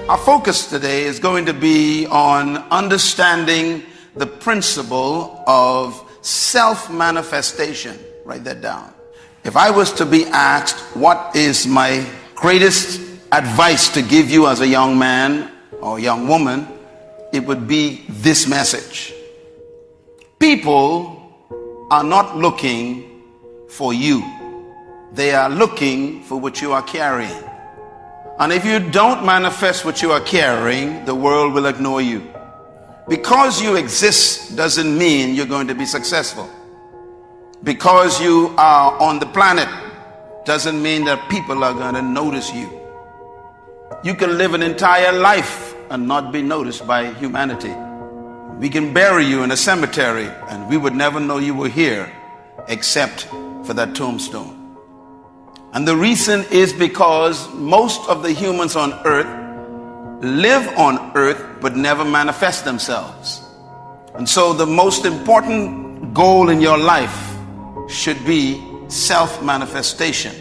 Our focus today is going to be on understanding the principle of self-manifestation. Write that down. If I was to be asked what is my greatest advice to give you as a young man or young woman, it would be this message. People are not looking for you. They are looking for what you are carrying. And if you don't manifest what you are carrying, the world will ignore you. Because you exist doesn't mean you're going to be successful. Because you are on the planet doesn't mean that people are going to notice you. You can live an entire life and not be noticed by humanity. We can bury you in a cemetery and we would never know you were here except for that tombstone. And the reason is because most of the humans on earth live on earth but never manifest themselves. And so the most important goal in your life should be self-manifestation.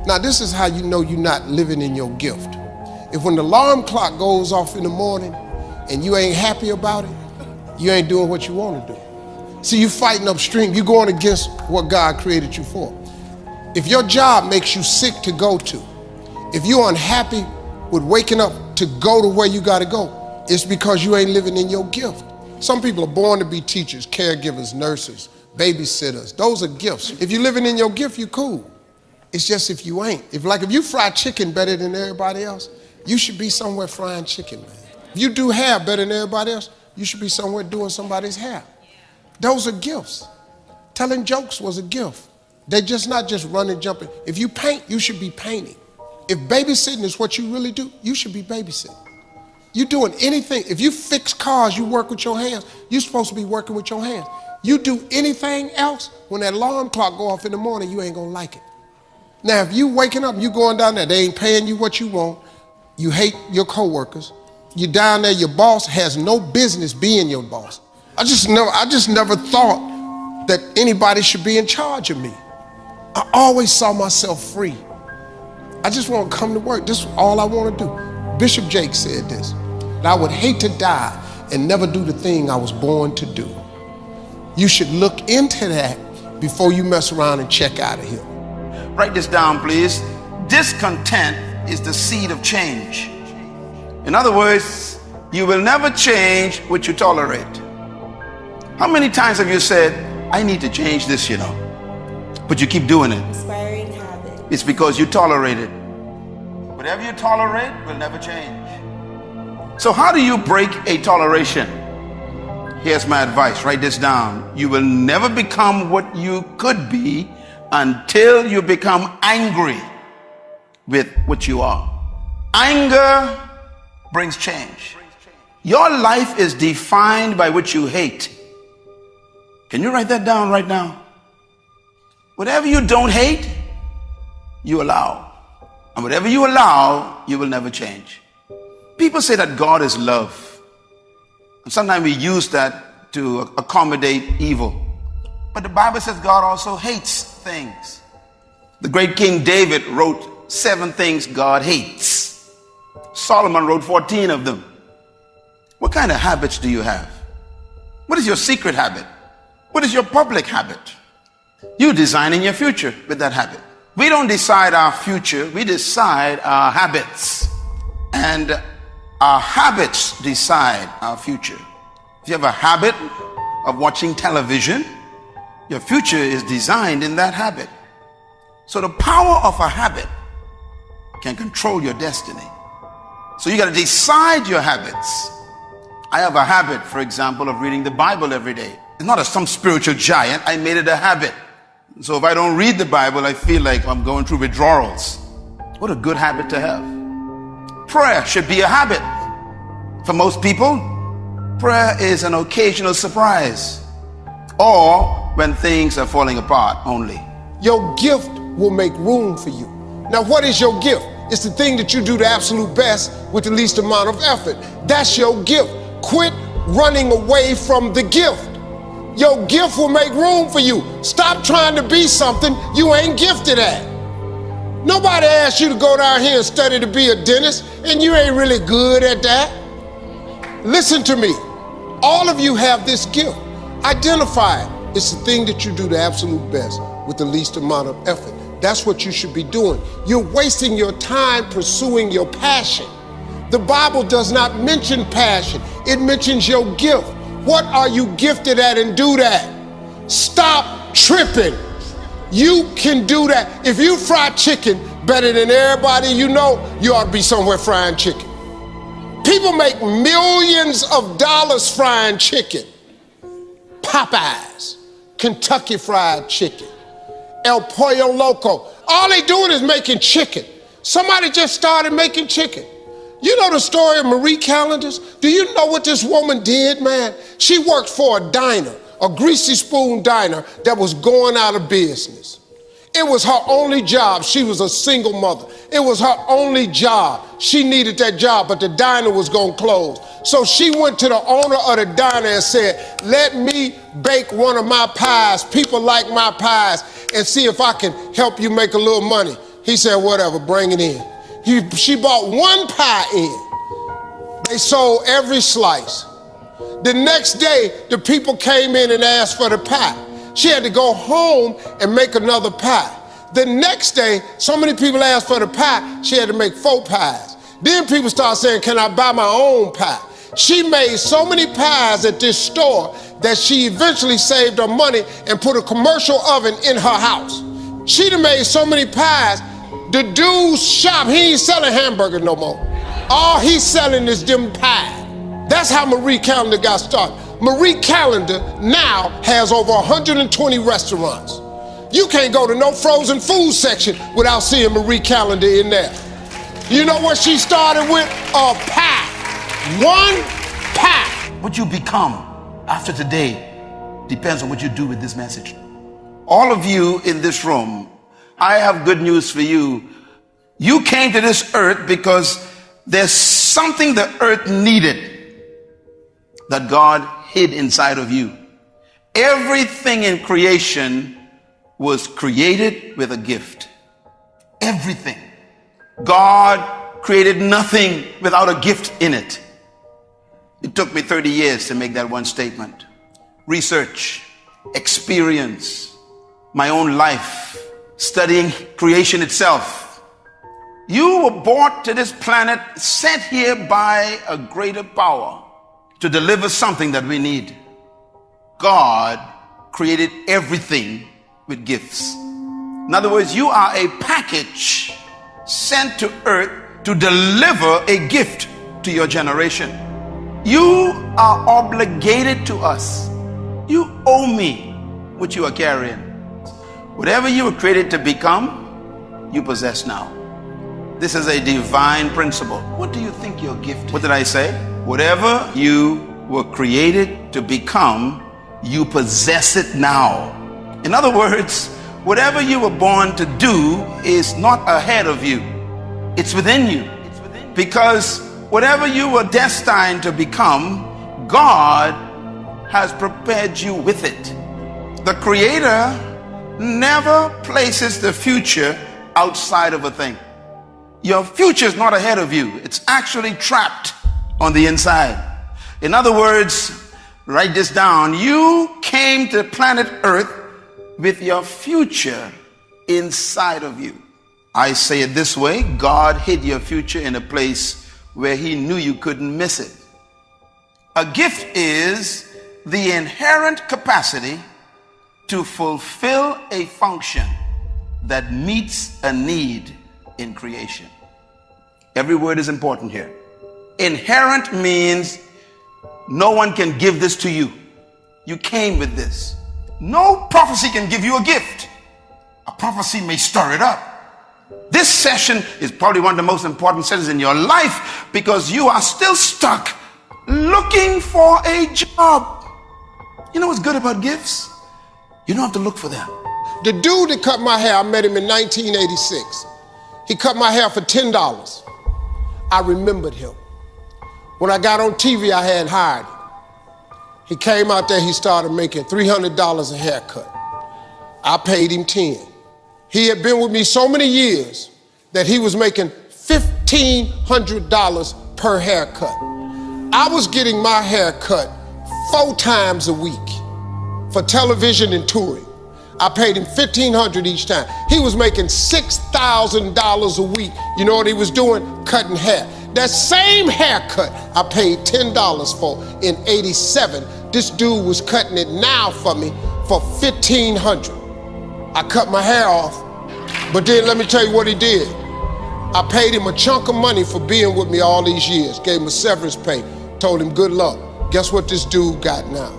Now this is how you know you're not living in your gift. If when the alarm clock goes off in the morning and you ain't happy about it, you ain't doing what you want to do. See, you fighting upstream, you going against what God created you for. If your job makes you sick to go to, if you're unhappy with waking up to go to where you got to go, it's because you ain't living in your gift. Some people are born to be teachers, caregivers, nurses, babysitters. Those are gifts. If you're living in your gift, you're cool. It's just if you ain't. If you fry chicken better than everybody else, you should be somewhere frying chicken, man. If you do hair better than everybody else, you should be somewhere doing somebody's hair. Those are gifts. Telling jokes was a gift. They're just not just running, jumping. If you paint, you should be painting. If babysitting is what you really do, you should be babysitting. You doing anything. If you fix cars, you work with your hands. You're supposed to be working with your hands. You do anything else, when that alarm clock go off in the morning, you ain't gonna like it. Now, if you waking up, you going down there, they ain't paying you what you want, you hate your coworkers, you down there, your boss has no business being your boss. I just never thought that anybody should be in charge of me. I always saw myself free. I just want to come to work. This is all I want to do. Bishop Jake said this, that I would hate to die and never do the thing I was born to do. You should look into that before you mess around and check out of here. Write this down, please. Discontent is the seed of change. In other words, you will never change what you tolerate. How many times have you said, I need to change this, but you keep doing it? Inspiring habit. It's because you tolerate it. Whatever you tolerate will never change. So how do you break a toleration? Here's my advice. Write this down. You will never become what you could be until you become angry with what you are. Anger brings change. Your life is defined by what you hate. Can you write that down right now? Whatever you don't hate, you allow. And whatever you allow, you will never change. People say that God is love. And sometimes we use that to accommodate evil. But the Bible says God also hates things. The great King David wrote 7 things God hates. Solomon wrote 14 of them. What kind of habits do you have? What is your secret habit? What is your public habit? You're designing your future with that habit. We don't decide our future, we decide our habits. And our habits decide our future. If you have a habit of watching television, your future is designed in that habit. So the power of a habit can control your destiny. So you got to decide your habits. I have a habit, for example, of reading the Bible every day. It's not some spiritual giant. I made it a habit. So if I don't read the Bible, I feel like I'm going through withdrawals. What a good habit to have. Prayer should be a habit. For most people, prayer is an occasional surprise, or when things are falling apart only. Your gift will make room for you. Now, what is your gift? It's the thing that you do the absolute best with the least amount of effort. That's your gift. Quit running away from the gift. Your gift will make room for you. Stop trying to be something you ain't gifted at. Nobody asked you to go down here and study to be a dentist, and you ain't really good at that. Listen to me. All of you have this gift. Identify it. It's the thing that you do the absolute best with the least amount of effort. That's what you should be doing. You're wasting your time pursuing your passion. The Bible does not mention passion. It mentions your gift. What are you gifted at, and do that. Stop tripping. You can do that. If you fry chicken better than everybody you know, you ought to be somewhere frying chicken. People make millions of dollars frying chicken. Popeyes, Kentucky Fried Chicken, El Pollo Loco. All they doing is making chicken. Somebody just started making chicken. You know the story of Marie Callender's? Do you know what this woman did, man? She worked for a diner, a greasy spoon diner that was going out of business. It was her only job. She was a single mother. It was her only job. She needed that job, but the diner was gonna close. So she went to the owner of the diner and said, let me bake one of my pies. People like my pies, and see if I can help you make a little money. He said, whatever, bring it in. She bought one pie in. They sold every slice. The next day, the people came in and asked for the pie. She had to go home and make another pie. The next day, so many people asked for the pie, she had to make 4 pies. Then people started saying, can I buy my own pie? She made so many pies at this store that she eventually saved her money and put a commercial oven in her house. She done made so many pies, the dude's shop, he ain't selling hamburgers no more. All he's selling is them pies. That's how Marie Callender got started. Marie Callender now has over 120 restaurants. You can't go to no frozen food section without seeing Marie Callender in there. You know what she started with? A pie. One pie. What you become after today depends on what you do with this message. All of you in this room, I have good news for you. You came to this earth because there's something the earth needed that God hid inside of you. Everything in creation was created with a gift. Everything. God created nothing without a gift in it. It took me 30 years to make that one statement. Research, experience, my own life, studying creation itself. You were brought to this planet, sent here by a greater power to deliver something that we need. God created everything with gifts. In other words, you are a package sent to earth to deliver a gift to your generation. You are obligated to us. You owe me what you are carrying. Whatever you were created to become, you possess now. This is a divine principle. What do you think your gift is? What did I say? Whatever you were created to become, you possess it now. In other words, whatever you were born to do is not ahead of you. It's within you. Because whatever you were destined to become, God has prepared you with it. The Creator never places the future outside of a thing. Your future is not ahead of you. It's actually trapped on the inside. In other words, write this down. You came to planet Earth with your future inside of you. I say it this way: God hid your future in a place where He knew you couldn't miss it. A gift is the inherent capacity to fulfill a function that meets a need in creation. Every word is important here. Inherent means no one can give this to you. You came with this. No prophecy can give you a gift. A prophecy may stir it up. This session is probably one of the most important sessions in your life because you are still stuck looking for a job. You know what's good about gifts? You don't have to look for them. The dude that cut my hair, I met him in 1986. He cut my hair for $10. I remembered him. When I got on TV, I had hired him. He came out there, he started making $300 a haircut. I paid him $10. He had been with me so many years that he was making $1,500 per haircut. I was getting my hair cut 4 times a week for television and touring. I paid him $1,500 each time. He was making $6,000 a week. You know what he was doing? Cutting hair. That same haircut I paid $10 for in '87. This dude was cutting it now for me for $1,500. I cut my hair off, but then let me tell you what he did. I paid him a chunk of money for being with me all these years, gave him a severance pay, told him good luck. Guess what this dude got now?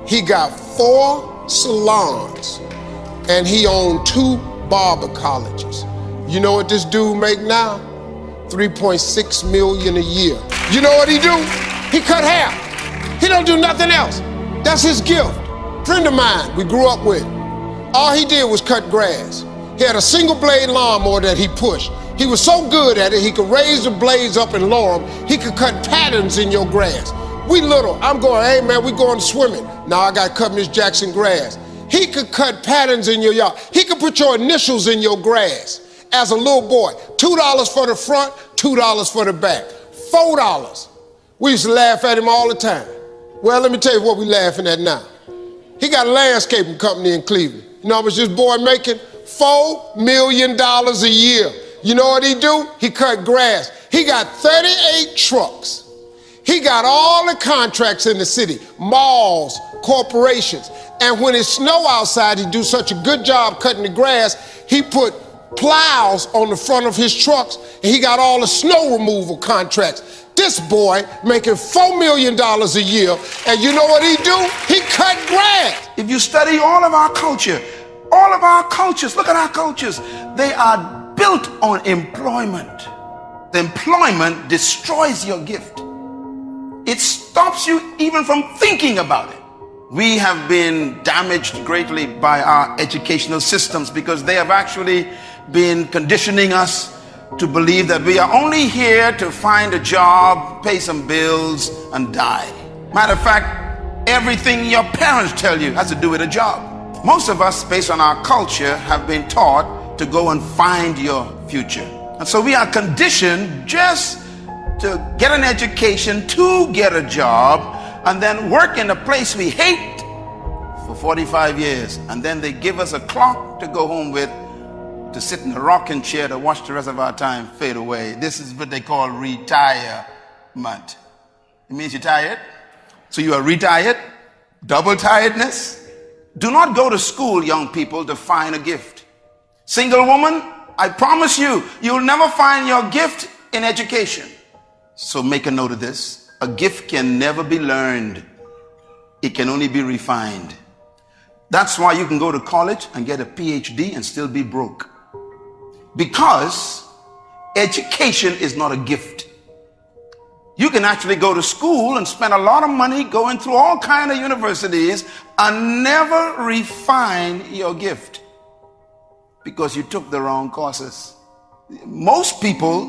He got 4 salons and he owned 2 barber colleges. You know what this dude make now? $3.6 million a year. You know what he do? He cut hair. He don't do nothing else. That's his gift. Friend of mine we grew up with, all he did was cut grass. He had a single blade lawnmower that he pushed. He was so good at it, he could raise the blades up and lower them. He could cut patterns in your grass. We little, I'm going, hey man, we going swimming. Now I got to cut Miss Jackson grass. He could cut patterns in your yard. He could put your initials in your grass. As a little boy, $2 for the front, $2 for the back, $4. We used to laugh at him all the time. Well, let me tell you what we laughing at now. He got a landscaping company in Cleveland. You know how much this boy making? $4 million a year. You know what he do? He cut grass. He got 38 trucks. He got all the contracts in the city, malls, corporations. And when it snow outside, he do such a good job cutting the grass, he put plows on the front of his trucks, and he got all the snow removal contracts. This boy making $4 million a year, and you know what he do? He cut grass. If you study all of our cultures, look at our cultures, they are built on employment. The employment destroys your gift. It stops you even from thinking about it. We have been damaged greatly by our educational systems because they have actually been conditioning us to believe that we are only here to find a job, pay some bills, and die. Matter of fact, everything your parents tell you has to do with a job. Most of us, based on our culture, have been taught to go and find your future. And so we are conditioned just to get an education, to get a job, and then work in a place we hate for 45 years. And then they give us a clock to go home with, to sit in a rocking chair to watch the rest of our time fade away. This is what they call retirement. It means you're tired. So you are retired, double tiredness. Do not go to school, young people, to find a gift. Single woman, I promise you, you'll never find your gift in education. So make a note of this. A gift can never be learned. It can only be refined. That's why you can go to college and get a PhD and still be broke. Because education is not a gift. You can actually go to school and spend a lot of money going through all kinds of universities and never refine your gift because you took the wrong courses. Most people,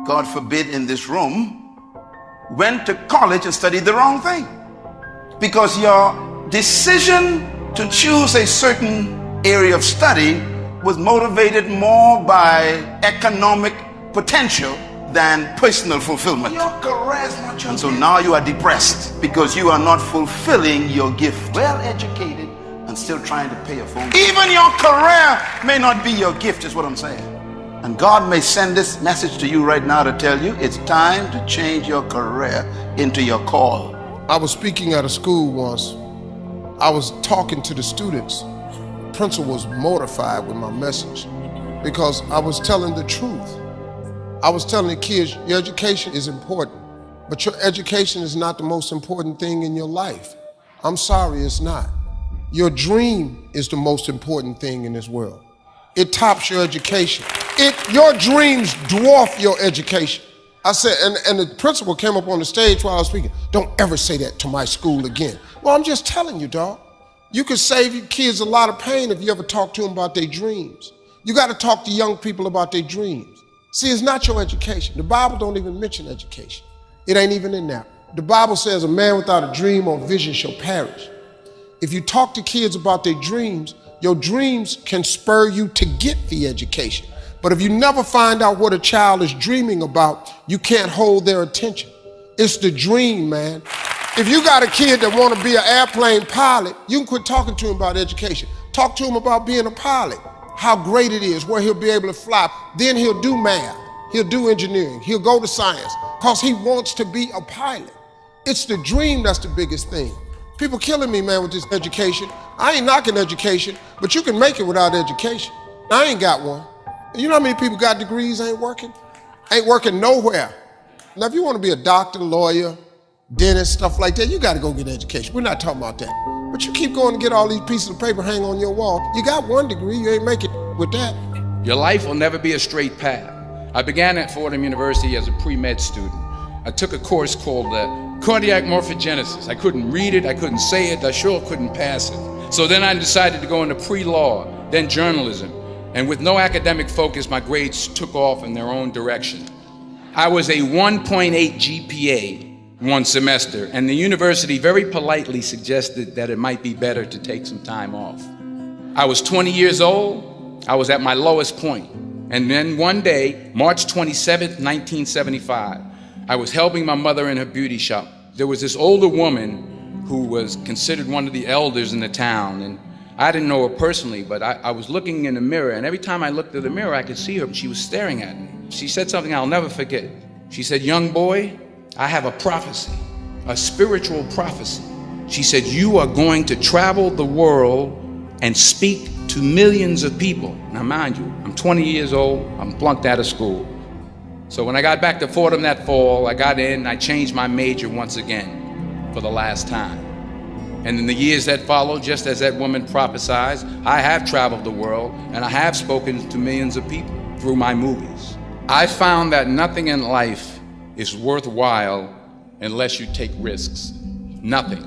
God forbid, in this room, went to college and studied the wrong thing because your decision to choose a certain area of study was motivated more by economic potential than personal fulfillment. And so now you are depressed because you are not fulfilling your gift. Well educated and still trying to pay a phone bill. Even your career may not be your gift, is what I'm saying. And God may send this message to you right now to tell you it's time to change your career into your call. I was speaking at a school once. I was talking to the students. The principal was mortified with my message because I was telling the truth. I was telling the kids, your education is important, but your education is not the most important thing in your life. I'm sorry, it's not. Your dream is the most important thing in this world. It tops your education. Your dreams dwarf your education. I said, and the principal came up on the stage while I was speaking, don't ever say that to my school again. Well, I'm just telling you, dog. You can save your kids a lot of pain if you ever talk to them about their dreams. You got to talk to young people about their dreams. See, it's not your education. The Bible don't even mention education. It ain't even in there. The Bible says a man without a dream or vision shall perish. If you talk to kids about their dreams, your dreams can spur you to get the education. But if you never find out what a child is dreaming about, you can't hold their attention. It's the dream, man. If you got a kid that want to be an airplane pilot, you can quit talking to him about education. Talk to him about being a pilot, how great it is, where he'll be able to fly. Then he'll do math, he'll do engineering, he'll go to science, because he wants to be a pilot. It's the dream that's the biggest thing. People killing me, man, with this education. I ain't knocking education, but you can make it without education. I ain't got one. You know how many people got degrees, ain't working? Ain't working nowhere. Now, if you want to be a doctor, lawyer, dentist, stuff like that, you got to go get education. We're not talking about that. But you keep going to get all these pieces of paper hang on your wall. You got one degree, you ain't make it with that. Your life will never be a straight path. I began at Fordham University as a pre-med student. I took a course called cardiac morphogenesis. I couldn't read it, I couldn't say it, I sure couldn't pass it. So then I decided to go into pre-law, then journalism. And with no academic focus, my grades took off in their own direction. I was a 1.8 GPA one semester, and the university very politely suggested that it might be better to take some time off. I was 20 years old, I was at my lowest point. And then one day, March 27th, 1975, I was helping my mother in her beauty shop. There was this older woman who was considered one of the elders in the town, and I didn't know her personally, but I was looking in the mirror, and every time I looked at the mirror, I could see her, but she was staring at me. She said something I'll never forget. She said, "Young boy, I have a prophecy, a spiritual prophecy." She said, "You are going to travel the world and speak to millions of people." Now, mind you, I'm 20 years old, I'm flunked out of school. So when I got back to Fordham that fall, I got in, I changed my major once again for the last time. And in the years that followed, just as that woman prophesied, I have traveled the world and I have spoken to millions of people through my movies. I found that nothing in life is worthwhile unless you take risks. Nothing.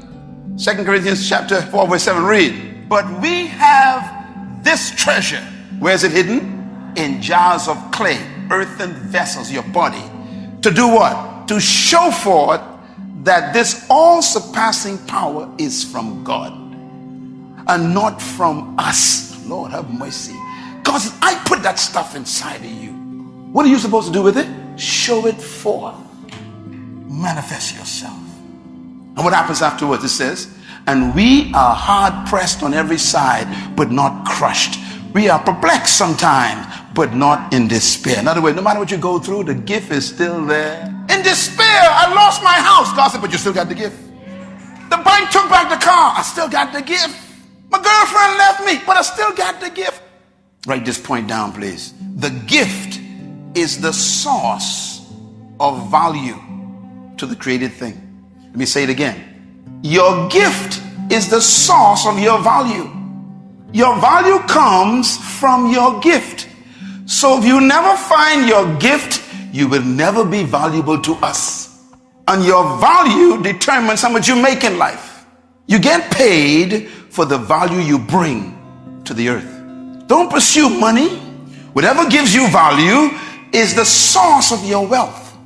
2 Corinthians chapter 4, verse 7, read. But we have this treasure. Where is it hidden? In jars of clay, earthen vessels, your body. To do what? To show forth that this all-surpassing power is from God and not from us. Lord, have mercy. God says, I put that stuff inside of you. What are you supposed to do with it? Show it forth. Manifest yourself. And what happens afterwards? It says, and we are hard pressed on every side, but not crushed. We are perplexed sometimes, but not in despair. In other words, no matter what you go through, the gift is still there. In despair, I lost my house. God said, but you still got the gift. The bank took back the car. I still got the gift. My girlfriend left me, but I still got the gift. Write this point down, please. The gift is the source of value to the created thing. Let me say it again. Your gift is the source of your value. Your value comes from your gift. So if you never find your gift, you will never be valuable to us. And your value determines how much you make in life. You get paid for the value you bring to the earth. Don't pursue money. Whatever gives you value is the source of your wealth.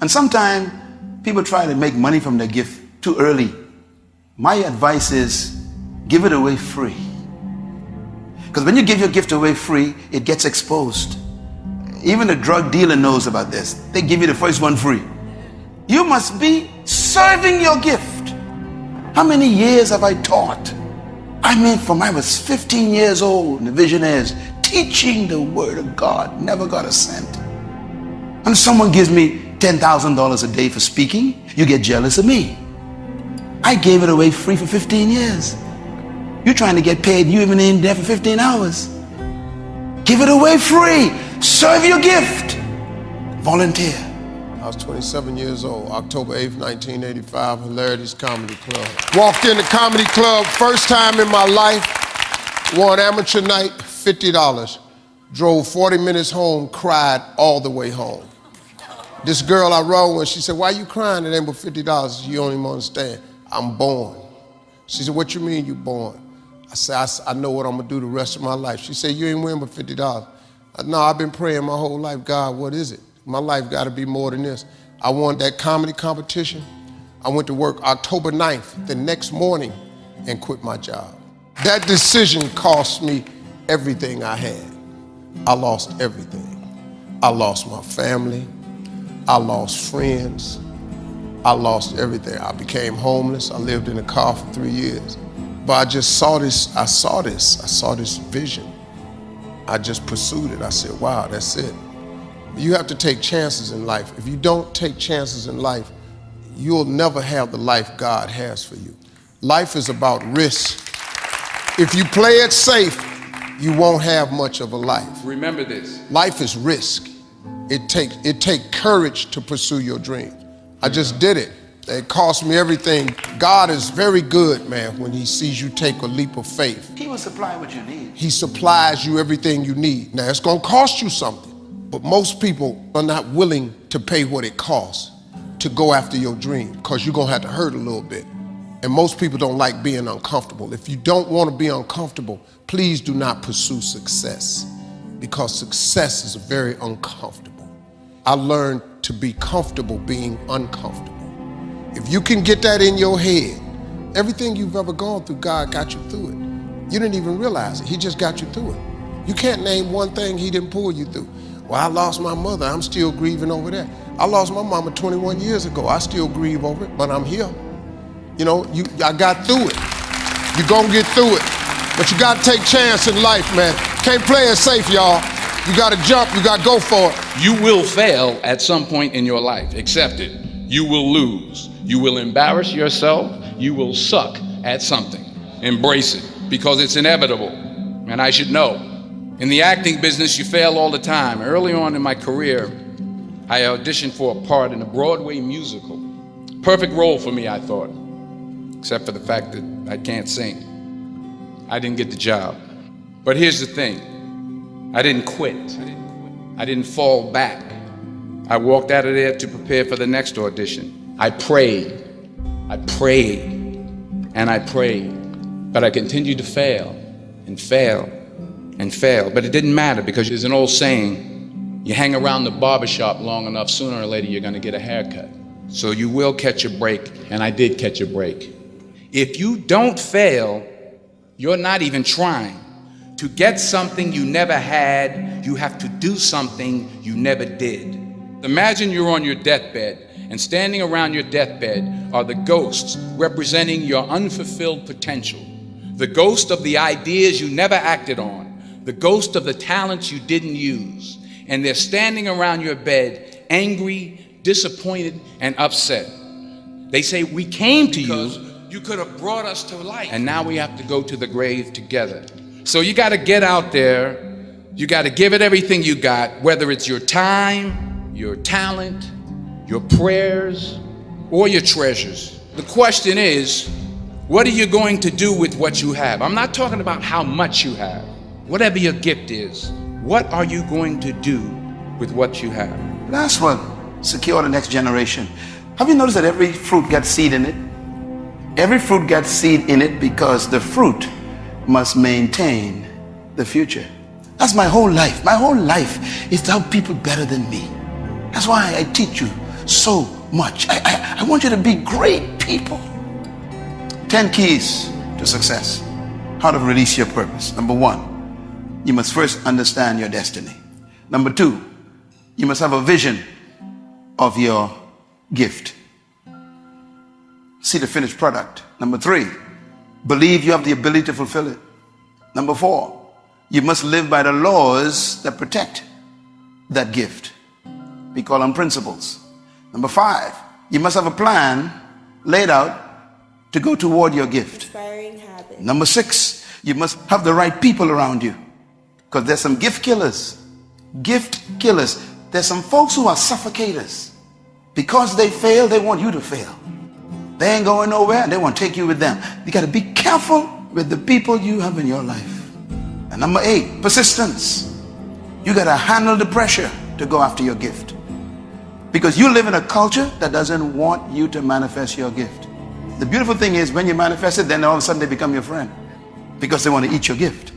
And sometimes people try to make money from their gift too early. My advice is give it away free. Because when you give your gift away free, it gets exposed. Even a drug dealer knows about this. They give you the first one free. You must be serving your gift. How many years have I taught? I mean, from I was 15 years old, and the vision is teaching the word of God, never got a cent. And someone gives me $10,000 a day for speaking, you get jealous of me. I gave it away free for 15 years. You're trying to get paid, you even ain't there for 15 hours. Give it away free. Serve your gift. Volunteer. I was 27 years old, October 8th, 1985, Hilarities Comedy Club. Walked in the comedy club, first time in my life, won amateur night, $50. Drove 40 minutes home, cried all the way home. This girl I rode with, she said, why you crying? It ain't but $50. You don't even understand. I'm born. She said, what you mean you born? I said, I know what I'm gonna do the rest of my life. She said, you ain't winning but $50. No, I've been praying my whole life, God, what is it? My life gotta be more than this. I won that comedy competition. I went to work October 9th, the next morning, and quit my job. That decision cost me everything I had. I lost everything. I lost my family. I lost friends. I lost everything. I became homeless. I lived in a car for 3 years. But I just saw this, I saw this vision. I just pursued it. I said, wow, that's it. You have to take chances in life. If you don't take chances in life, you'll never have the life God has for you. Life is about risk. If you play it safe, you won't have much of a life. Remember this. Life is risk. It takes courage to pursue your dream. I just did it. It cost me everything. God is very good, man, when he sees you take a leap of faith. He will supply what you need. He supplies you everything you need. Now, it's gonna cost you something, but most people are not willing to pay what it costs to go after your dream, because you're gonna have to hurt a little bit. And most people don't like being uncomfortable. If you don't wanna be uncomfortable, please do not pursue success, because success is very uncomfortable. I learned to be comfortable being uncomfortable. If you can get that in your head, everything you've ever gone through, God got you through it. You didn't even realize it. He just got you through it. You can't name one thing he didn't pull you through. Well, I lost my mother. I'm still grieving over that. I lost my mama 21 years ago. I still grieve over it, but I'm here. You know, I got through it. You're gonna get through it. But you gotta take chance in life, man. Can't play it safe, y'all. You gotta jump, you gotta go for it. You will fail at some point in your life. Accept it. You will lose. You will embarrass yourself. You will suck at something. Embrace it, because it's inevitable. And I should know. In the acting business, you fail all the time. Early on in my career, I auditioned for a part in a Broadway musical. Perfect role for me, I thought, except for the fact that I can't sing. I didn't get the job. But here's the thing. I didn't quit. I didn't fall back. I walked out of there to prepare for the next audition. I prayed, and I prayed, but I continued to fail and fail and fail. But it didn't matter, because there's an old saying, you hang around the barbershop long enough, sooner or later you're gonna get a haircut. So you will catch a break, and I did catch a break. If you don't fail, you're not even trying. To get something you never had, you have to do something you never did. Imagine you're on your deathbed, and standing around your deathbed are the ghosts representing your unfulfilled potential, the ghost of the ideas you never acted on, the ghost of the talents you didn't use. And they're standing around your bed, angry, disappointed, and upset. They say, we came to you, you could have brought us to life, and now we have to go to the grave together. So you gotta get out there, you gotta give it everything you got, whether it's your time, your talent, your prayers, or your treasures. The question is, what are you going to do with what you have? I'm not talking about how much you have. Whatever your gift is, what are you going to do with what you have? Last one, secure the next generation. Have you noticed that every fruit gets seed in it? Every fruit gets seed in it because the fruit must maintain the future. That's my whole life. My whole life is to help people better than me. That's why I teach you so much. I want you to be great people. 10 keys to success. How to release your purpose. Number 1, you must first understand your destiny. Number 2, you must have a vision of your gift. See the finished product. Number 3, believe you have the ability to fulfill it. Number 4, you must live by the laws that protect that gift. We call them principles. Number 5, you must have a plan laid out to go toward your gift. Inspiring habits. Number 6, you must have the right people around you, because there's some gift killers. Gift killers. There's some folks who are suffocators. Because they fail, they want you to fail. They ain't going nowhere, and they want to take you with them. You got to be careful with the people you have in your life. And number 8, persistence. You got to handle the pressure to go after your gift. Because you live in a culture that doesn't want you to manifest your gift. The beautiful thing is, when you manifest it, then all of a sudden they become your friend, because they want to eat your gift.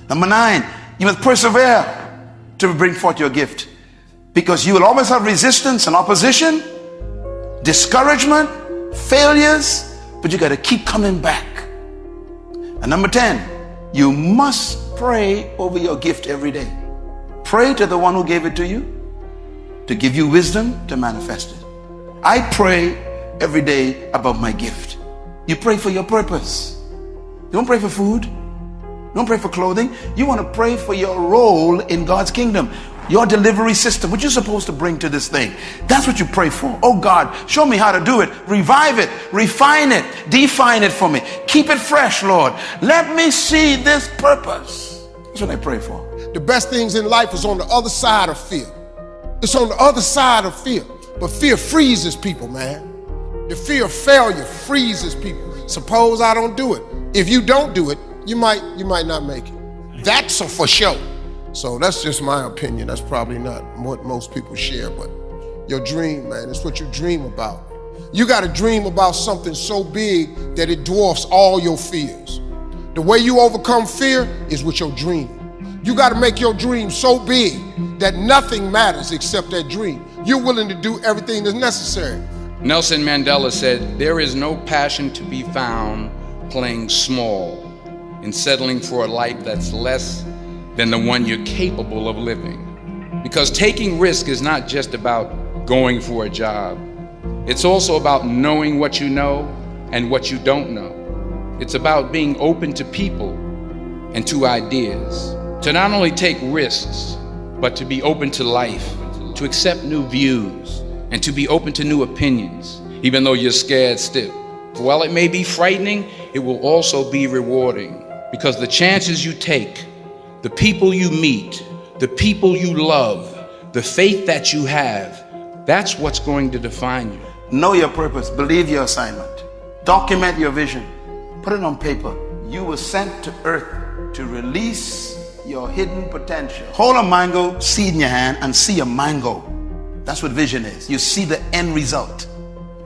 Number 9, you must persevere to bring forth your gift, because you will always have resistance and opposition, discouragement, failures, but you got to keep coming back. And number 10, you must pray over your gift every day. Pray to the one who gave it to you to give you wisdom to manifest it. I pray every day about my gift. You pray for your purpose. You don't pray for food. You don't pray for clothing. You want to pray for your role in God's kingdom, your delivery system, what you're supposed to bring to this thing. That's what you pray for. Oh God, show me how to do it. Revive it, refine it, define it for me. Keep it fresh, Lord. Let me see this purpose. That's what I pray for. The best things in life is on the other side of fear. It's on the other side of fear. But fear freezes people, man. The fear of failure freezes people. Suppose I don't do it. If you don't do it, you might not make it. That's a for sure. So that's just my opinion. That's probably not what most people share, but your dream, man, it's what you dream about. You got to dream about something so big that it dwarfs all your fears. The way you overcome fear is with your dream. You got to make your dream so big that nothing matters except that dream. You're willing to do everything that's necessary. Nelson Mandela said, "There is no passion to be found playing small and settling for a life that's less than the one you're capable of living." Because taking risk is not just about going for a job. It's also about knowing what you know and what you don't know. It's about being open to people and to ideas. To not only take risks, but to be open to life, to accept new views, and to be open to new opinions, even though you're scared stiff. While it may be frightening, it will also be rewarding, because the chances you take, the people you meet, the people you love, the faith that you have, that's what's going to define you. Know your purpose, believe your assignment, document your vision, put it on paper. You were sent to earth to release your hidden potential. Hold a mango seed in your hand and see a mango. That's what vision is. You see the end result.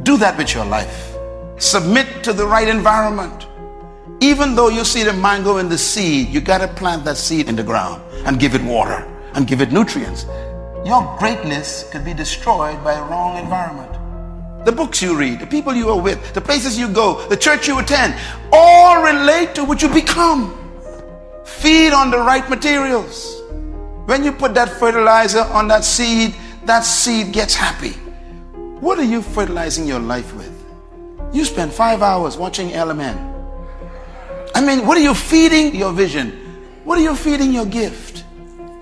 Do that with your life. Submit to the right environment. Even though you see the mango in the seed, you got to plant that seed in the ground and give it water and give it nutrients. Your greatness could be destroyed by a wrong environment. The books you read, the people you are with, the places you go, the church you attend, all relate to what you become. Feed on the right materials. When you put that fertilizer on that seed gets happy. What are you fertilizing your life with? You spend 5 hours watching LMN. I mean, what are you feeding your vision? What are you feeding your gift?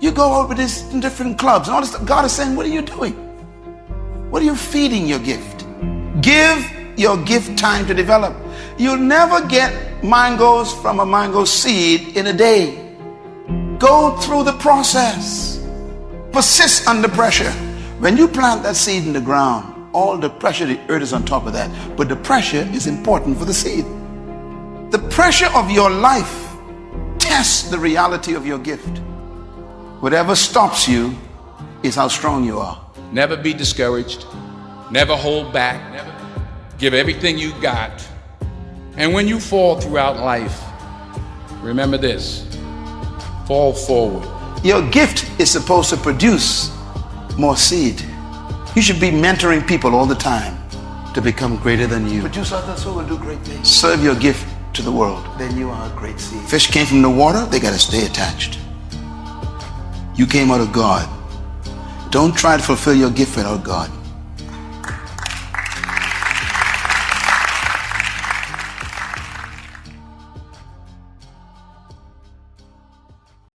You go over this in different clubs and all this stuff. God is saying, what are you doing? What are you feeding your gift? Give your gift time to develop. You'll never get mangoes from a mango seed in a day. Go through the process. Persist under pressure. When you plant that seed in the ground, all the pressure, the earth is on top of that. But the pressure is important for the seed. The pressure of your life tests the reality of your gift. Whatever stops you is how strong you are. Never be discouraged. Never hold back. Give everything you got. And when you fall throughout life, remember this: fall forward. Your gift is supposed to produce more seed. You should be mentoring people all the time to become greater than you. Produce others who will do great things. Serve your gift to the world. Then you are a great seed. Fish came from the water, they got to stay attached. You came out of God. Don't try to fulfill your gift without God.